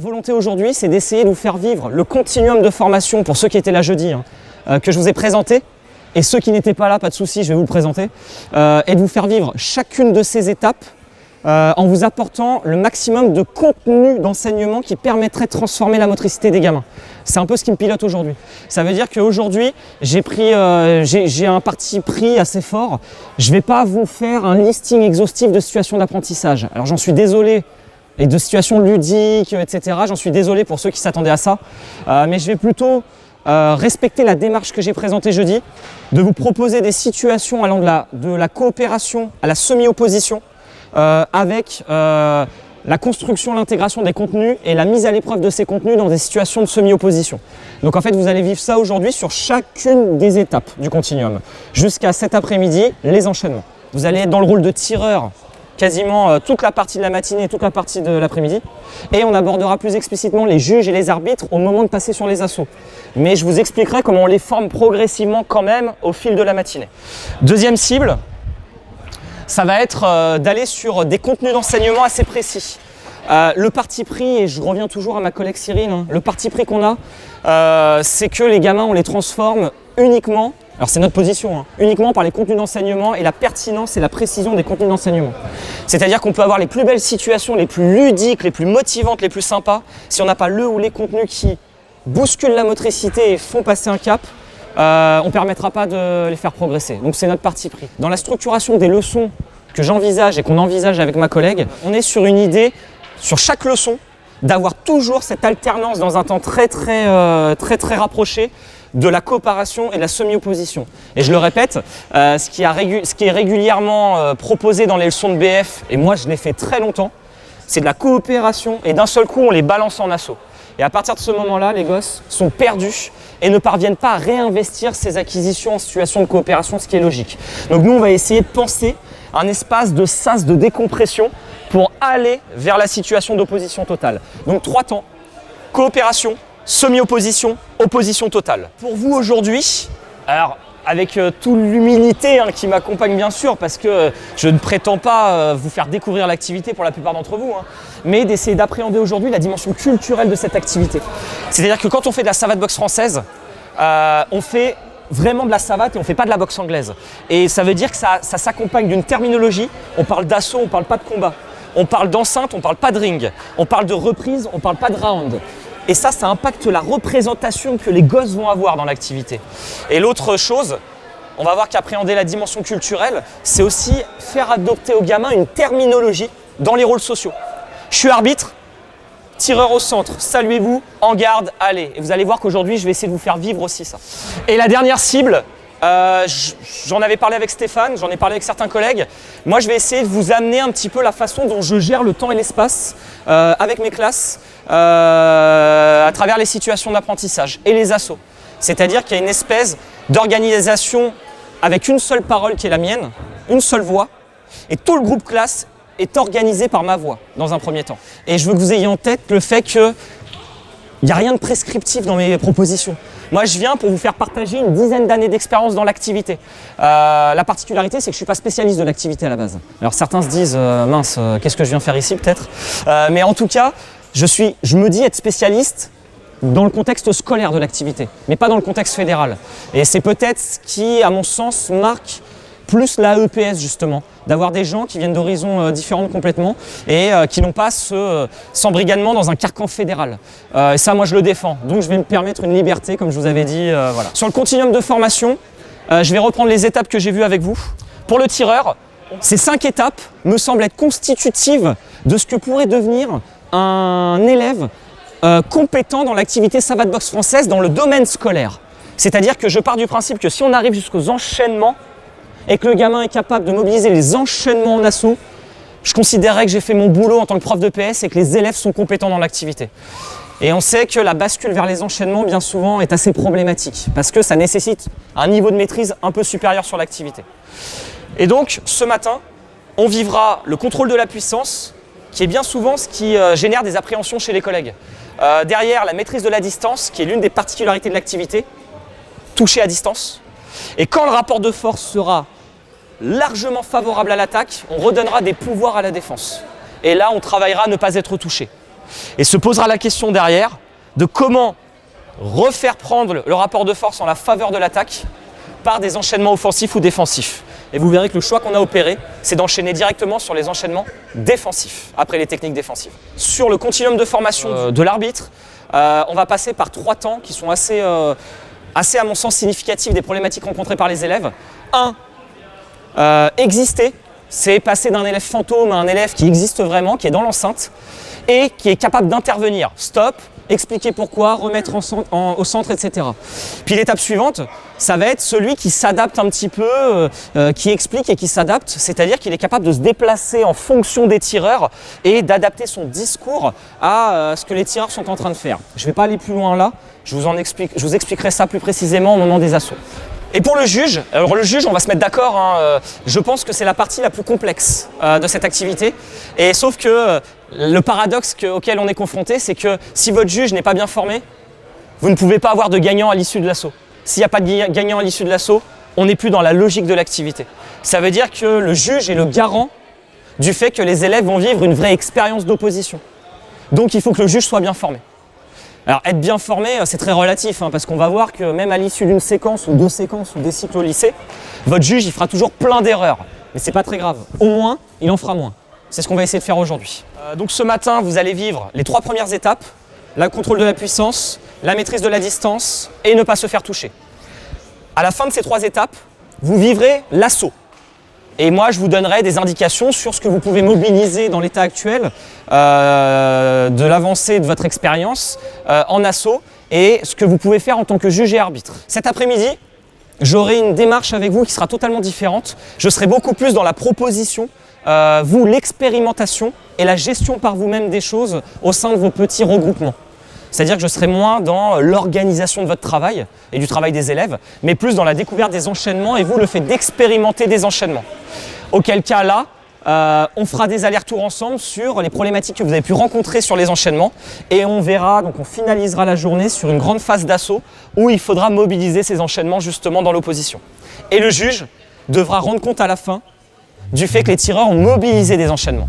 volonté aujourd'hui, c'est d'essayer de vous faire vivre le continuum de formation pour ceux qui étaient là jeudi, que je vous ai présenté. Et ceux qui n'étaient pas là, pas de souci, je vais vous le présenter. Et de vous faire vivre chacune de ces étapes en vous apportant le maximum de contenu d'enseignement qui permettrait de transformer la motricité des gamins. C'est un peu ce qui me pilote aujourd'hui. Ça veut dire qu'aujourd'hui, j'ai un parti pris assez fort. Je ne vais pas vous faire un listing exhaustif de situations d'apprentissage. Alors j'en suis désolé, et de situations ludiques, etc. J'en suis désolé pour ceux qui s'attendaient à ça. Mais je vais plutôt respecter la démarche que j'ai présentée jeudi, de vous proposer des situations allant de la coopération à la semi-opposition, avec la construction, l'intégration des contenus et la mise à l'épreuve de ces contenus dans des situations de semi-opposition. Donc en fait, vous allez vivre ça aujourd'hui sur chacune des étapes du continuum. Jusqu'à cet après-midi, les enchaînements. Vous allez être dans le rôle de tireur quasiment toute la partie de la matinée et toute la partie de l'après-midi. Et on abordera plus explicitement les juges et les arbitres au moment de passer sur les assauts. Mais je vous expliquerai comment on les forme progressivement quand même au fil de la matinée. Deuxième cible, ça va être d'aller sur des contenus d'enseignement assez précis. Le parti pris, et je reviens toujours à ma collègue Cyril, le parti pris qu'on a, c'est que les gamins, on les transforme uniquement, alors c'est notre position, uniquement par les contenus d'enseignement et la pertinence et la précision des contenus d'enseignement. C'est-à-dire qu'on peut avoir les plus belles situations, les plus ludiques, les plus motivantes, les plus sympas, si on n'a pas le ou les contenus qui bousculent la motricité et font passer un cap, on ne permettra pas de les faire progresser. Donc c'est notre parti pris. Dans la structuration des leçons que j'envisage et qu'on envisage avec ma collègue, on est sur une idée, sur chaque leçon, d'avoir toujours cette alternance dans un temps très rapproché de la coopération et de la semi-opposition. Et je le répète, ce qui est régulièrement proposé dans les leçons de BF, et moi je l'ai fait très longtemps, c'est de la coopération et d'un seul coup on les balance en assaut. Et à partir de ce moment-là, les gosses sont perdus et ne parviennent pas à réinvestir ces acquisitions en situation de coopération, ce qui est logique. Donc nous, on va essayer de penser un espace de sas de décompression pour aller vers la situation d'opposition totale. Donc 3 temps, coopération, semi-opposition, opposition totale. Pour vous aujourd'hui, alors avec toute l'humilité qui m'accompagne bien sûr, parce que je ne prétends pas vous faire découvrir l'activité pour la plupart d'entre vous, mais d'essayer d'appréhender aujourd'hui la dimension culturelle de cette activité. C'est-à-dire que quand on fait de la savate boxe française, on fait vraiment de la savate et on ne fait pas de la boxe anglaise. Et ça veut dire que ça s'accompagne d'une terminologie, on parle d'assaut, on ne parle pas de combat. On parle d'enceinte, on ne parle pas de ring. On parle de reprise, on ne parle pas de round. Et ça impacte la représentation que les gosses vont avoir dans l'activité. Et l'autre chose, on va voir qu'appréhender la dimension culturelle, c'est aussi faire adopter aux gamins une terminologie dans les rôles sociaux. Je suis arbitre, tireur au centre, saluez-vous, en garde, allez. Et vous allez voir qu'aujourd'hui, je vais essayer de vous faire vivre aussi ça. Et la dernière cible, j'en avais parlé avec Stéphane, j'en ai parlé avec certains collègues. Moi, je vais essayer de vous amener un petit peu la façon dont je gère le temps et l'espace avec mes classes à travers les situations d'apprentissage et les assauts. C'est-à-dire qu'il y a une espèce d'organisation avec une seule parole qui est la mienne, une seule voix, et tout le groupe classe est organisé par ma voix dans un premier temps. Et je veux que vous ayez en tête le fait qu'il n'y a rien de prescriptif dans mes propositions. Moi, je viens pour vous faire partager une dizaine d'années d'expérience dans l'activité. La particularité, c'est que je ne suis pas spécialiste de l'activité à la base. Alors certains se disent, mince, qu'est-ce que je viens faire ici peut-être mais en tout cas, je me dis être spécialiste dans le contexte scolaire de l'activité, mais pas dans le contexte fédéral. Et c'est peut-être ce qui, à mon sens, marque plus la EPS justement, d'avoir des gens qui viennent d'horizons différents complètement et qui n'ont pas s'embrigadement dans un carcan fédéral. Et ça, moi, je le défends. Donc, je vais me permettre une liberté, comme je vous avais dit. Voilà. Sur le continuum de formation, je vais reprendre les étapes que j'ai vues avec vous. Pour le tireur, ces 5 étapes me semblent être constitutives de ce que pourrait devenir un élève compétent dans l'activité savate boxe française dans le domaine scolaire. C'est-à-dire que je pars du principe que si on arrive jusqu'aux enchaînements, et que le gamin est capable de mobiliser les enchaînements en assaut, je considérerais que j'ai fait mon boulot en tant que prof de PS et que les élèves sont compétents dans l'activité. Et on sait que la bascule vers les enchaînements, bien souvent, est assez problématique parce que ça nécessite un niveau de maîtrise un peu supérieur sur l'activité. Et donc, ce matin, on vivra le contrôle de la puissance, qui est bien souvent ce qui génère des appréhensions chez les collègues. Derrière, la maîtrise de la distance, qui est l'une des particularités de l'activité, toucher à distance. Et quand le rapport de force sera largement favorable à l'attaque, on redonnera des pouvoirs à la défense. Et là, on travaillera à ne pas être touché. Et se posera la question derrière de comment refaire prendre le rapport de force en la faveur de l'attaque par des enchaînements offensifs ou défensifs. Et vous verrez que le choix qu'on a opéré, c'est d'enchaîner directement sur les enchaînements défensifs, après les techniques défensives. Sur le continuum de formation de l'arbitre, on va passer par 3 temps qui sont assez à mon sens significatifs des problématiques rencontrées par les élèves. 1. Exister, c'est passer d'un élève fantôme à un élève qui existe vraiment, qui est dans l'enceinte et qui est capable d'intervenir. Stop, expliquer pourquoi, remettre au centre, etc. Puis l'étape suivante, ça va être celui qui s'adapte un petit peu, qui explique et qui s'adapte, c'est-à-dire qu'il est capable de se déplacer en fonction des tireurs et d'adapter son discours à ce que les tireurs sont en train de faire. Je ne vais pas aller plus loin là, je vous expliquerai ça plus précisément au moment des assauts. Et pour le juge, alors le juge, on va se mettre d'accord, hein, je pense que c'est la partie la plus complexe de cette activité. Et sauf que le paradoxe auquel on est confronté, c'est que si votre juge n'est pas bien formé, vous ne pouvez pas avoir de gagnant à l'issue de l'assaut. S'il n'y a pas de gagnant à l'issue de l'assaut, on n'est plus dans la logique de l'activité. Ça veut dire que le juge est le garant du fait que les élèves vont vivre une vraie expérience d'opposition. Donc il faut que le juge soit bien formé. Alors être bien formé, c'est très relatif, hein, parce qu'on va voir que même à l'issue d'une séquence ou 2 séquences ou des cycles au lycée, votre juge il fera toujours plein d'erreurs. Mais c'est pas très grave. Au moins, il en fera moins. C'est ce qu'on va essayer de faire aujourd'hui. Donc ce matin, vous allez vivre les 3 premières étapes, le contrôle de la puissance, la maîtrise de la distance et ne pas se faire toucher. À la fin de ces 3 étapes, vous vivrez l'assaut. Et moi, je vous donnerai des indications sur ce que vous pouvez mobiliser dans l'état actuel de l'avancée de votre expérience en assaut et ce que vous pouvez faire en tant que juge et arbitre. Cet après-midi, j'aurai une démarche avec vous qui sera totalement différente. Je serai beaucoup plus dans la proposition, vous l'expérimentation et la gestion par vous-même des choses au sein de vos petits regroupements. C'est-à-dire que je serai moins dans l'organisation de votre travail et du travail des élèves, mais plus dans la découverte des enchaînements et vous le fait d'expérimenter des enchaînements. Auquel cas là, on fera des allers-retours ensemble sur les problématiques que vous avez pu rencontrer sur les enchaînements et on verra, donc on finalisera la journée sur une grande phase d'assaut où il faudra mobiliser ces enchaînements justement dans l'opposition. Et le juge devra rendre compte à la fin du fait que les tireurs ont mobilisé des enchaînements.